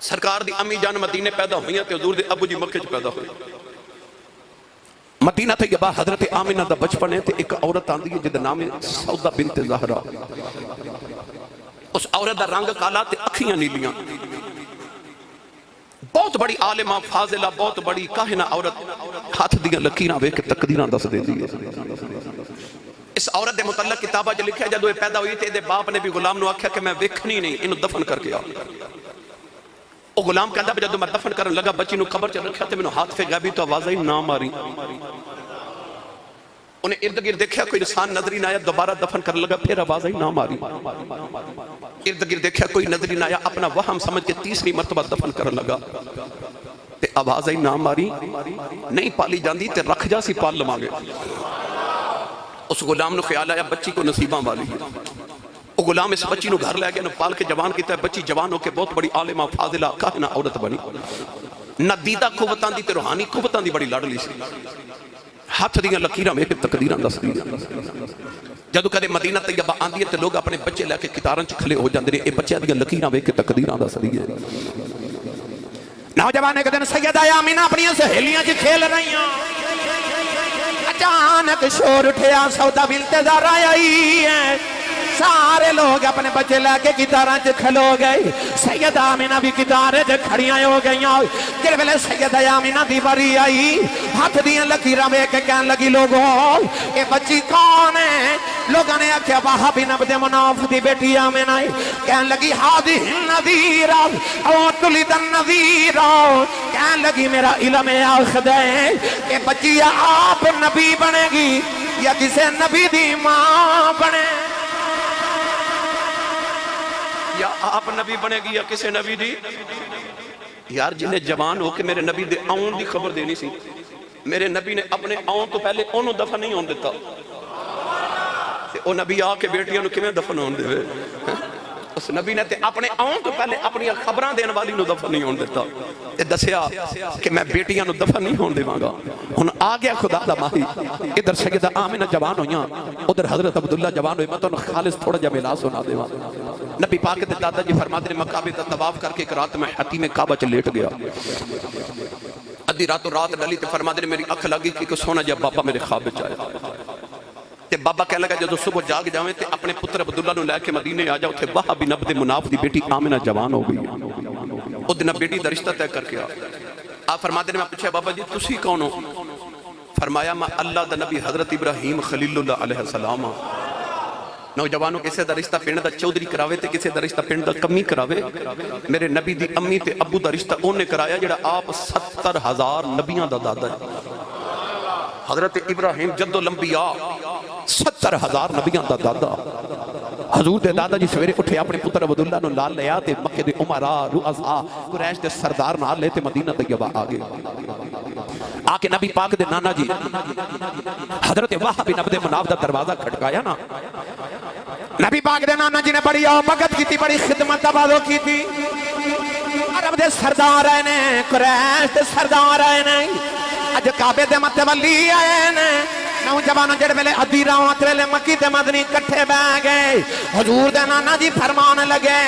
سرکار دی امی جان مدینے پیدا ہوئی تے حضور دے ابو جی مکے پیدا ہوئی. مدینہ طیبہ حضرت آمنہ دا بچپن ہے تے ایک عورت آندی ہے جدا نام ہے سودہ بنت زہرا. اس عورت دا رنگ کالا تے اکھیاں نیلیاں. بہت بڑی عالمہ فاضلہ بہت بڑی کاہنہ عورت ہاتھ دیاں لکیراں وے کے تقدیراں دس دے دی. اس عورت دے متعلق کتابہ جو لکھا ہے جدو یہ پیدا ہوئی تے دے باپ نے بھی غلام نو آکھیا کہ میں ویکھنی نہیں انہوں دفن کر کے آ. وہ غلام کہتا ہے جدو میں دفن کرن لگا بچی نو قبر چ رکھیا تے مینوں ہاتھ پہ غیبی تو آواز ہی نہ ماری. انہیں ارد گرد دیکھا کوئی انسان نظر ہی نہ آیا دوبارہ دفن کرنے لگا پھر آواز ہی نہ ماری. ارد گرد دیکھا کوئی نظر ہی نہ آیا اپنا وہم سمجھ کے تیسری مرتبہ دفن کرنے لگا تے آواز ہی نہ ماری. نہیں پالی جاندی تے رکھ جا سی پال لواں گے. اس غلام نو خیال آیا بچی کو نصیباں والی ہے. وہ غلام اس بچی نو گھر لے گیا نو پال کے جوان کیتا ہے. بچی جوان ہو کے بہت بڑی عالمہ فاضلہ کاہنہ عورت بنی. نہ دیدہ قوتاں دی تے روحانی قوتاں دی بڑی لڑلی سی. ہاتھ دیاں لکیراں میں تقدیراں دس دی. جدو کدے مدینہ طیبہ آندی ہے تے لوگ اپنے بچے لے کے کتاراں چ کھلے ہو جاندے نے. اے بچے دیاں لکیراں ویکھ کے تقدیراں دس دی. نوجوان ایک دن سیدہ آمنہ اپنی سہیلیاں چ کھیل رہیاں. اچانک شور اٹھیا سودہ بنت زہرا آئی ہے. سارے لوگ اپنے بچے لے کے گٹاراں چ کھلو گئے. سیدہ آمنہ بھی گٹارے چ کھڑیاں ہو گئیاں. جس ویلے سیدہ آمنہ دی باری آئی ہاتھ دیاں لکیراں ویکھ کے کہن لگی لوگوں اے بچی کون ہے؟ لوگوں نے آکھیا وہب بن عبد مناف دی بیٹی آمنہ ہے. کہن لگی ہادی النذیرہ او تلد النذیرہ. کہن لگی میرا علم آخد ہے کہ بچی آپ نبی بنے گی یا کسے نبی دی ماں بنے یا آپ نبی بنے گی یا کسے نبی دی. یار جنہیں جوان ہو کہ میرے نبی دے آؤن دی خبر دینی سی. میرے نبی نے اپنے آؤن تو پہلے انہوں دفن نہیں ہون دیتا. او نبی آ کے بیٹیاں نو کمیں دفن ہون دے. اس نبی نے تے اپنے آؤن تو پہلے اپنی خبران دین والی نو دفن نہیں ہون دیتا. تے دسیا کہ میں بیٹیاں نو دفن نہیں ہون دے مانگا. ہن آ گیا خدا دا ماہی. ادھر سیدہ آمنہ جوان ہویاں ادھر حضرت عبداللہ جوان ہوئے. میں تو خالص تھوڑا جا ملا سنا دے وہاں. نبی پاک دے دادا جی فرماتے ہیں مکعبے دا طواف کر کے ایک رات میں حتیم کعبہ چ لیٹ گیا. ادھی رات ڈلی تے فرماتے ہیں میری اکھ لگی کہ سونا جا بابا میرے خواب وچ آیا. تے بابا کہنے لگا جدو صبح جاگ جاویں تے اپنے پتر عبداللہ نو لے کے مدینے آ جاؤ. تے وہب بن عبد مناف دی بیٹی آمنہ جوان ہو گئی. او دن بیٹی دا رشتہ طے کر کے آپ فرماتے ہیں میں پوچھا بابا جی تسی کون ہو؟ فرمایا میں اللہ دا نبی حضرت ابراہیم خلیل اللہ علیہ السلام. نوجوانوں کسے دا رشتہ پنڈ دا چودھری کراوے تے کسے دا رشتہ پنڈ دا کمی کراوے. میرے نبی دی امی تے ابو دا رشتہ اونے کرایا جڑا آپ 70,000 نبیاں دا دادا ہے. حضرت ابراہیم جد الانبیاء 70,000 نبیاں دا دادا. حضور دے دادا جی سویرے اٹھے اپنے پتر عبداللہ نو لال لیا تے مکہ دے عمراء رؤساء قریش دے سردار نال لے تے مدینہ طیبہ آگے. آکے نبی پاک دے نانا جی حضرت وہب بن عبد مناف دا دروازہ کھٹکایا نا. نبی پاک دے نانا جی نے بڑی آمدت کی تھی بڑی خدمت تبادو کی تھی. عرب دے سردار آئے نے قریش دے سردار آئے نے اج کعبے دے متولی آئے نے. نوجوانوں جڑے ویلے ادھی رات ویلے مکی تے مدنی کٹھے بہ گئے. حضور دے نانا جی فرمان لگے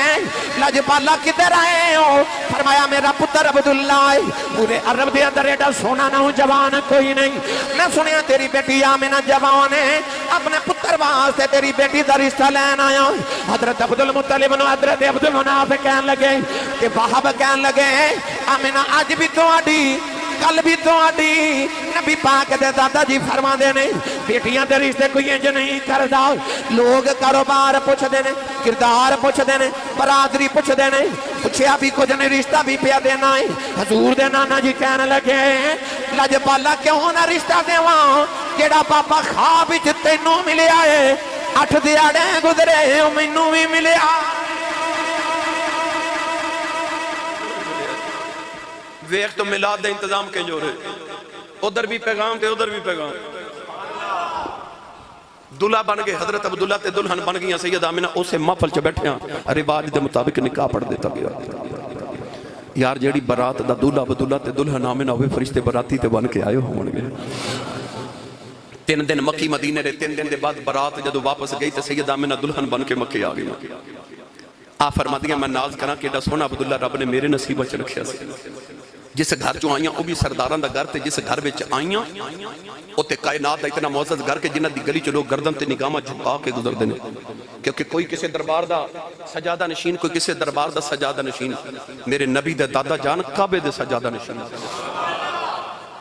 لجپالا کدھر آئے ہو؟ فرمایا میرا پتر عبداللہ ہے. پورے عرب دے اندر ایڈا سونا نوجوان کوئی نہیں. میں سنیا تیری بیٹی آمنہ جوان ہے اپنے پتر واسطے تیری بیٹی دا رشتہ لین آیا. حضرت عبدالمطلب نو حضرت عبدالمناف کہن لگے کہ وہب کہن لگے آمنہ اج بھی تہاڈی کل بھی تو آڈی. نبی پاک دے دادا جی فرما دینے بیٹیاں دے رشتے کوئی انج نہیں کردا. لوگ کاروبار پوچھ دینے کردار پوچھ دینے برادری پوچھ دینے پوچھیا بھی کچھ نہیں رشتہ بھی پیا دینا ہے. حضور دے نانا جی کہنے لگے لجپالا کیوں نہ رشتہ دیواں جیڑا پاپا خواب وچ تینوں ملیا ہے 8 دیہاڑے گزرے مینوں بھی ملیا. ویخ تو میلاد دے انتظام کے جو رہے ادھر بھی پیغام تے ادھر بھی پیغام. دلہا بن گئے حضرت عبداللہ تے دلہن بن گئی سید آمنہ اسے محفل چ بیٹھے ہیں رواج دے مطابق نکاح پڑھ دیتا گیا. یار جیڑی برات دا دلہا عبداللہ تے دلہن آمنہ ہوئے فرشتے براتی تے بن کے آئے ہون گے. 3 دن مکی مدینے رہے. 3 دن دے بعد برات جدو واپس گئی تے سید آمنہ دلہن بن کے مکے آ گئی. آپ فرما دیا میں ناز کراں کہ ایڈا سونا عبداللہ رب نے میرے نصیبہ چ رکھیا سی جس گھر چوں آئیاں وہ بھی سرداراں دا گھر تے جس گھر وچ آئیاں اوتے کائنات دا اتنا معزز گھر کہ جنہ دی گلی چ لوگ گردن تے نگاہاں جھکا کے گزردے نے کیونکہ کوئی کسی دربار دا سجادہ نشین کوئی کسی دربار دا سجادہ نشین میرے نبی دے دادا جان کعبے دے سجادہ نشین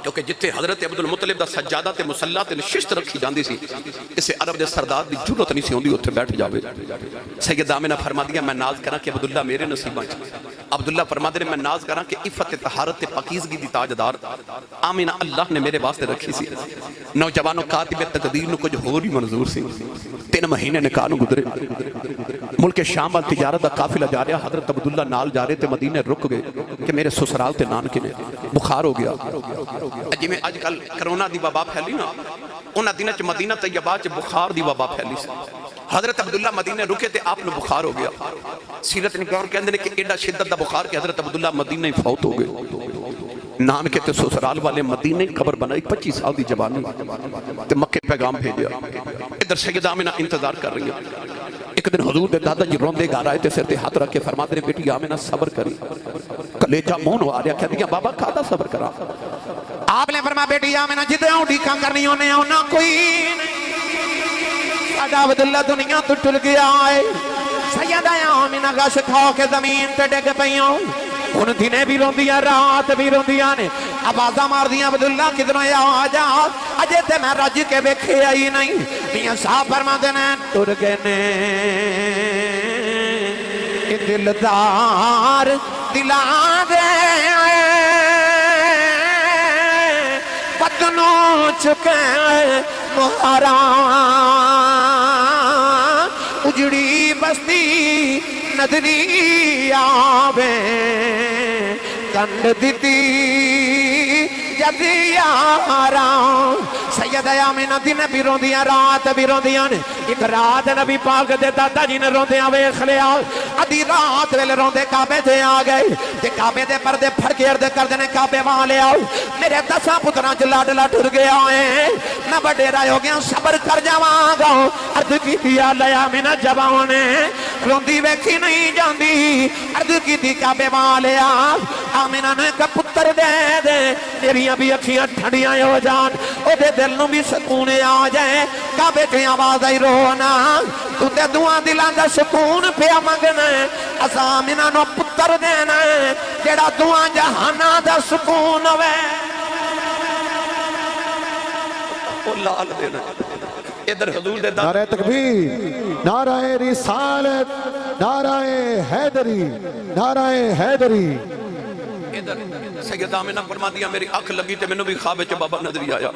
کیونکہ جتھے حضرت عبدالمطلب دا سجادہ تے مصلی تے نشست رکھی جاندی سی اسے عرب دے سردار دی جرت نہیں سی ہوندی اتھے بیٹھ جاوے سید آمنہ فرما دیا میں ناز کراں کہ عبداللہ میرے نصیباں چ عبداللہ فرما دے میں ناز کراں کہ عفت طہارت پاکیزگی دی تاجدار آمنہ اللہ نے میرے واسطے رکھی سی نوجوانوں کاتب تقدیر نو کچھ ہور ہی منظور سی 3 مہینے نکاح نو گزرے ملک شام وال تجارت دا قافلہ جا رہا حضرت عبداللہ نال جا رہے تے مدینے رک گئے کہ میرے سسرال تے نانکے نے بخار ہو گیا جی میں آج کل کرونا دی وبا پھیلی نا انہاں دنوں چ مدینہ طیبہ چ بخار دی وبا پھیلی سی حضرت عبداللہ مدینے رکے تے آپ نے بخار ہو گیا سیرت نگار کہندے نے کہ ایڈا شدت دا بخار کہ حضرت عبداللہ مدینہ ہی فوت ہو گئے نانکے تے سسرال والے مدینہ ہی قبر بنائی 25 سال دی جوانی تے مکے پیغام بھیجیا ادھر سید آمنہ انتظار کر رہی ہے ایک دن حضور دے دادا جی روندے گا رہے تے سر تے ہاتھ رکھ کے فرماتے نے بیٹی آمنہ صبر کری کلیجہ مون آ رہا کہہ دیا بابا کھاتا صبر کرا آپ نے فرمایا بیٹی آمنہ جدے ہوں ڈیکاں کرنی ہونے ہونا کوئی ساڈا عبداللہ دنیا تو ٹل گیا ہے سیدہ آمنہ گش کھا کے زمین تے ڈگ پئیاں ان دنے بھی روندیاں رات بھی روندیاں نے آوازاں مار دیاں عبداللہ کدھروں آ جا اجے تے میں رج کے ویکھے آئی نہیں میاں صاحب فرماندے نے ٹر گئے نے دلدار دلاں دے بدنوں چکے مہاراں اجڑی بستی نظری آوے کنڈ دیتی جدی آراں سیدہ آمنہ دن بھی روندیاں رات بھی روندیاں نے ایک رات نبی پاک دے دادا جی نے روندیاں ویکھ لیا ادھی رات ویلے روندے کعبے تے آ گئے تے کعبے دے پردے پھڑ کے ارد کر دینے کعبے والے آؤ میرے 10 پتراں چ لاڈلا ٹر گیا ہے میں وڈیرا ہو گیا صبر کر جاواں گا عرض کیتی اللہ آمنہ جوان نے روندی ویکھی نہیں جاندی عرض کیتی کعبے والے آمنہ نے کہ پتر دے دے میریاں بھی اکھیاں ٹھنڈیاں ہو جان او دے دل نو بھی سکون آ جائے کعبے تے آواز آئی رونا تو تے دعا دلاں دا سکون پیا منگنا اساں آمنہ نو پتر دینا جیڑا دعا جہانا دا سکون ہوے او لال دینا ادھر حضور دے نعرہ تکبیر نعرہ رسالت نعرہ حیدری نعرہ حیدری ادھر سید آمنہ فرما دیا میری اکھ لگی تے میں نے بھی خواب چ بابا نظری آیا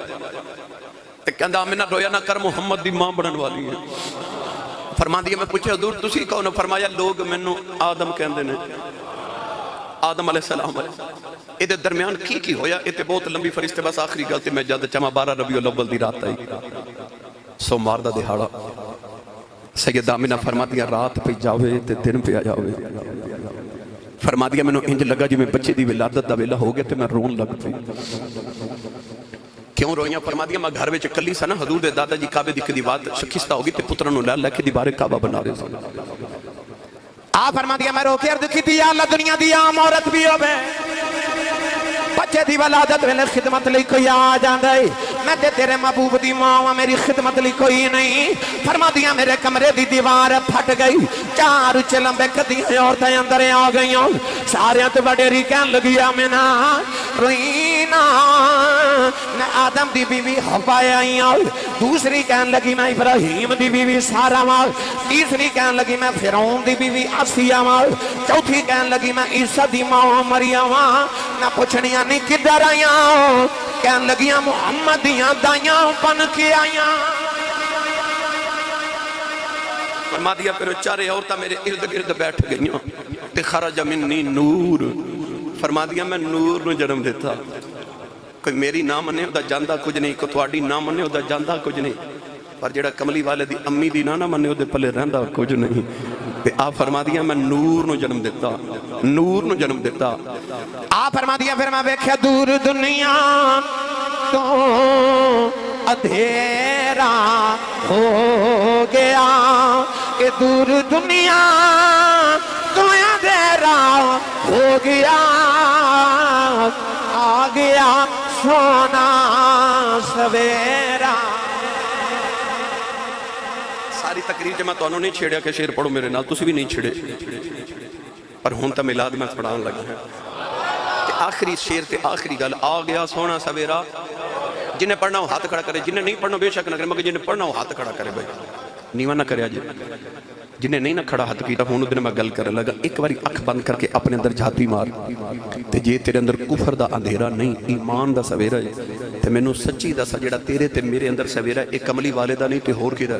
تے کہندا آمنہ رویا نہ کر محمد دی ماں بنن والی ہے فرما دیا میں پوچھے حضور تسی کون فرمایا لوگ مینوں آدم کہندے نے آدم علیہ السلام اے دے درمیان کی ہویا اے تے بہت لمبی فرشتے بس آخری گل تے میں جد چما 12 ربیع الاول دی رات آئی سوموار دا دہاڑا سید آمنہ فرما دیا رات پہ جاوے تے دن پہ آ جاوے فرما دیا میں نے انج لگا جی میں بچے دی ولادت دا ویلا ہو گیا تے میں رون لگ پئی کیوں رویاں فرما دیا میں گھر وچ کلی سا نا حضور دے دادا جی کعبے دی کدی بات شکستہ ہوگی تے پتروں نو لے کے دیوارے کعبہ بنا رہے سن آپ فرما دیا میں رو کے عرض کی یا اللہ دنیا دی عام عورت بھی ہوے بچے دی ولادت ویلے خدمت لئی کوئی آ جاندا ہے میں تے تیرے محبوب دی ماں میری خدمت لئی کوئی نہیں فرما دیا میرے کمرے دی دیوار پھٹ گئی 4 اونچے لمبے کدیاں عورتیں اندر آ گئیاں سارے تے وڈیری کہن لگی آمنہ روئینا میں آدم دی بیوی حوا آئیاں دوسری کہن لگی میں ابراہیم دی بیوی سارا مال تیسری کہن لگی میں فرعون دی بیوی آسیہ مال چوتھی کہن لگی میں عیسیٰ دی ماں مریم نہ پوچھنیاں نہیں کدھر آئیاں کہن لگیاں محمد دیاں دائیاں بن کے آئیاں فرما دیا پھر 4 عورتیں میرے ارد گرد بیٹھ گئیاں تے خرج منی نور فرما دیا میں نور نو جنم دیتا کوئی میری نہ منے ہوتا جاندہ کچھ نہیں کوئی تواڈی نہ منے ہوتا جاندہ کچھ نہیں پر جڑا کملی والے دی امی دی نہ منے ہوتے پلے رہندا کچھ نہیں تے آپ فرما دیا میں نور نو جنم دیتا نور نو جنم دیتا آپ فرما دیا پھر میں ویکھیا دور دنیا تو اندھیرا ہو گیا اے دور دنیا دنیا دیرا ہو گیا آ گیا سونا سویرا ساری تقریر جب میں تو نہیں چھیڑیا کہ شیر پڑھو میرے نال تسی بھی نہیں چھڑے پر ہون تا میلاد میں پڑھان لگا ہے کہ آخری شیر تے آخری گل آ گیا سونا سویرا جنہیں پڑھنا ہو ہاتھ کھڑا کرے جنہیں نہیں پڑھنا بے شک نہ کرے مگر جنہیں پڑھنا ہو ہاتھ کھڑا کرے بھائی نیواں نہ کرے آج جنہیں نہیں نہ کھڑا ہاتھ کیتا ہوں دن میں گل کرنے لگا ایک باری اکھ بند کر کے اپنے اندر جھاتی مار تے جے تیرے اندر کفر دا اندھیرا نہیں ایمان دا سویرا ہے تے میں نو سچی دا سا جڑا تیرے تے میرے اندر سویرا ہے ایک عملی والدہ نہیں تے ہور کی دا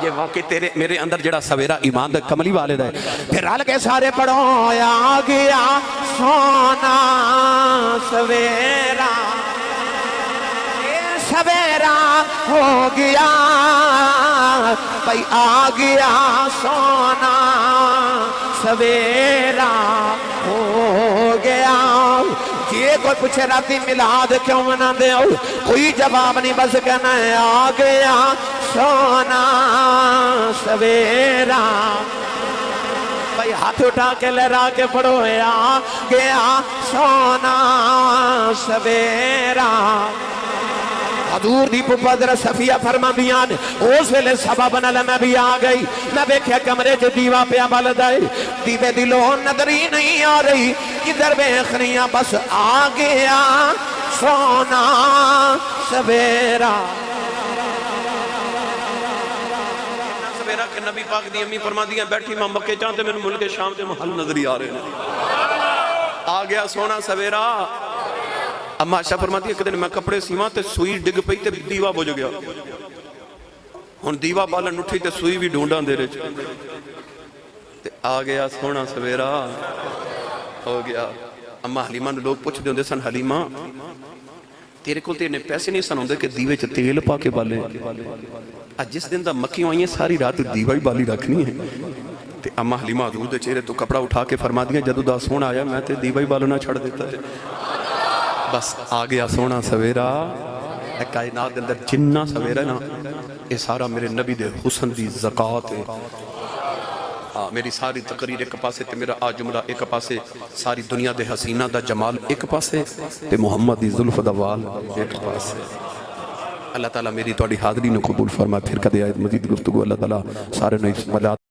یہ واقعی تیرے میرے اندر جڑا سویرا ایمان دا کملی والد ہے پھر رل کے سارے پڑھو آ گیا سونا سویرا سویرا ہو گیا بھائی آ گیا سونا سویرا ہو گیا یہ کوئی پوچھے راتی میلاد کیوں منا دے کوئی جواب نہیں بس کہنا ہے آ گیا سونا سویرا بھائی ہاتھ اٹھا کے لہرا کے پڑھو آ گیا سونا سویرا حضور دی پپا در صفیہ فرما دیان اس ویلے سبب نال میں بھی آ گئی میں بیکھیا کمرے جو دیوا پیا بالدائی دیوے دلوں نظر ہی نہیں آ رہی ادھر بیخنیاں بس آ گیا سونا سویرا سویرا کہ نبی پاک دی امی فرما دیا بیٹھی ماں مکے چاہتے میں ملک شام دے محل نظر ہی آ رہے ہیں آ گیا سونا سویرا اما عائشہ فرماتی ہے کہ دن میں کپڑے سیواں تے سوئی ڈگ پئی تے دیوا بجھ گیا ہن دیوا بالن اٹھی تے سوئی بھی ڈھونڈاں دے رہے تے آ گیا سونا سویرا ہو گیا اما حلیمہ نے لوگ پوچھ دے ہوندے سن حلیمہ تیرے کو تے پیسے نہیں سن ہوندے کہ دیوے چ تیل پا کے بالے اج جس دن دا مکیوں آئیں ساری رات دیوا ہی بالی رکھنی ہے تے اما حلیمہ حضور دے چہرے تو کپڑا اٹھا کے فرما دیا جدو دا سونا آیا میں تے دیوا ہی بالنا چھڑ دیتا ہے بس آ گیا سونا سویرا ایک کائنات دے اندر جنہ سویرا نا یہ سارا میرے نبی دے حسن دی زکاة ہے میری ساری تقریر ایک پاسے تے میرا آ جملہ ایک پاسے ساری دنیا دے حسینہ دا جمال ایک پاسے تے محمد دی ظلف دا وال ایک پاسے اللہ تعالیٰ میری توڑی حاضری نے قبول فرما پھر کدے آیت مزید گفتگو اللہ تعالیٰ سارے نے اس ملاد